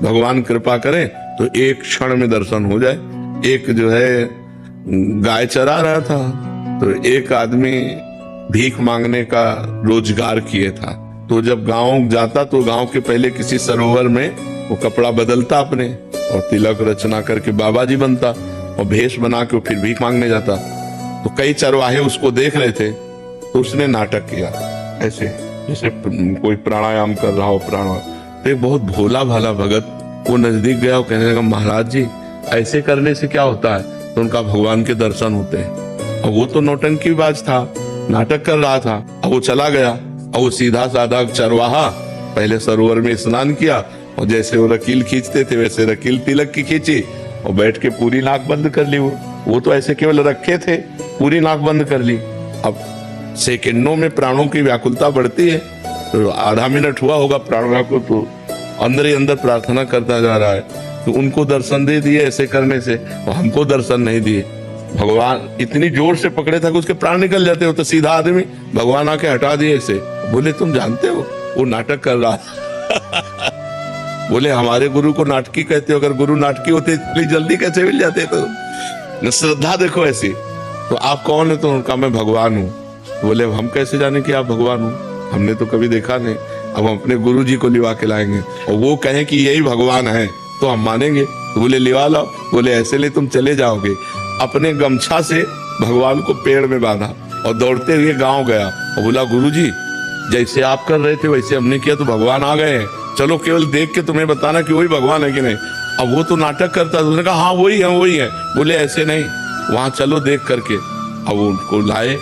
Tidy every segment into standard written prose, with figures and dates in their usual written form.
भगवान कृपा करें तो एक क्षण में दर्शन हो जाए। एक जो है गाय चरा रहा था, तो एक आदमी भीख मांगने का रोजगार किए था। तो जब गांव जाता तो गांव के पहले किसी सरोवर में वो कपड़ा बदलता अपने, और तिलक रचना करके बाबा जी बनता, और भेष बना के फिर भीख मांगने जाता। तो कई चरवाहे उसको देख रहे थे, तो उसने नाटक किया ऐसे, जैसे कोई प्राणायाम कर रहा हो, प्राणायाम। तो एक बहुत भोला भाला भगत वो नजदीक गया और कहने लगा, महाराज जी ऐसे करने से क्या होता है? तो उनका भगवान के दर्शन होते हैं। और वो तो नौटंकीबाज था, नाटक कर रहा था। और वो चला गया, और वो सीधा साधा चरवाहा पहले सरोवर में स्नान किया, और जैसे वो रकील खींचते थे वैसे रकील तिलक की खींची, और बैठ के पूरी नाक बंद कर ली। वो तो ऐसे केवल रखे थे, पूरी नाक बंद कर ली। अब सेकंडों में प्राणों की व्याकुलता बढ़ती है, तो आधा मिनट हुआ होगा प्राण व्याकुल, तो अंदर ही अंदर प्रार्थना करता जा रहा है। तो उनको दर्शन दे दिए ऐसे करने से, और हमको दर्शन नहीं दिए। भगवान इतनी जोर से पकड़े था कि उसके प्राण निकल जाते हो। तो सीधा आदमी भगवान आके हटा दिए ऐसे, बोले तुम जानते हो वो नाटक कर रहा बोले हमारे गुरु को नाटकी कहते हो, अगर गुरु नाटकी होते इतनी जल्दी कैसे मिल जाते? तो श्रद्धा देखो ऐसी। तो आप कौन है? तो उनका मैं भगवान हूँ। बोले हम कैसे जाने कि आप भगवान हो, हमने तो कभी देखा नहीं। अब हम अपने गुरु जी को लिवा के लाएंगे, और वो कहें कि यही भगवान है तो हम मानेंगे। तो बोले लिवा लाओ। बोले ऐसे ले तुम चले जाओगे। अपने गमछा से भगवान को पेड़ में बांधा और दौड़ते हुए गांव गया, और बोला गुरुजी जैसे आप कर रहे थे वैसे हमने किया तो भगवान आ गए हैं, चलो केवल देख के तुम्हें बताना कि वही भगवान है कि नहीं। अब वो तो नाटक करता था, उसने कहा हाँ वही है वही है। बोले ऐसे नहीं, वहां चलो देख करके। अब उनको लाए,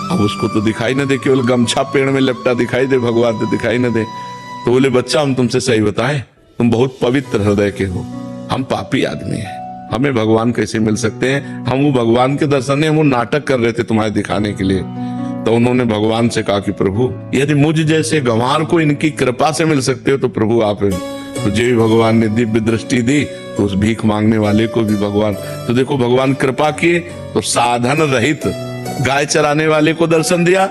अब उसको तो दिखाई न दे, केवल गमछा पेड़ में लपटा दिखाई दे, भगवान तो दिखाई न दे। तो बोले बच्चा हम तुमसे सही बताएं, तुम बहुत पवित्र हृदय के हो, हम पापी आदमी हैं, हमें भगवान कैसे मिल सकते हैं? हम वो भगवान के दर्शन नहीं, हम वो नाटक कर रहे थे तुम्हारे दिखाने के लिए। तो उन्होंने भगवान से कहा कि प्रभु यदि मुझ जैसे गंवार को इनकी कृपा से मिल सकते हो तो प्रभु आप हैं। तो जो भी भगवान ने दिव्य दृष्टि दी तो उस भीख मांगने वाले को भी भगवान, तो देखो भगवान कृपा किए तो साधन रहित गाय चराने वाले को दर्शन दिया,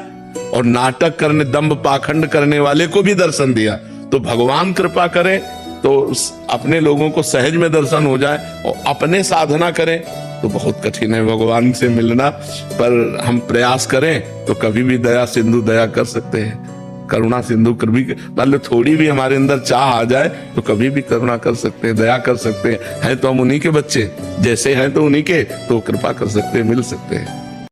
और नाटक करने दंभ पाखंड करने वाले को भी दर्शन दिया। तो भगवान कृपा करे तो अपने लोगों को सहज में दर्शन हो जाए, और अपने साधना करें तो बहुत कठिन है भगवान से मिलना। पर हम प्रयास करें तो कभी भी दया सिंधु दया कर सकते हैं, करुणा सिंधु कभी मतलब थोड़ी भी हमारे अंदर चाह आ जाए तो कभी भी करुणा कर सकते हैं, दया कर सकते हैं। तो हम उन्हीं के बच्चे, जैसे हैं तो उन्हीं के, तो कृपा कर सकते हैं, मिल सकते हैं।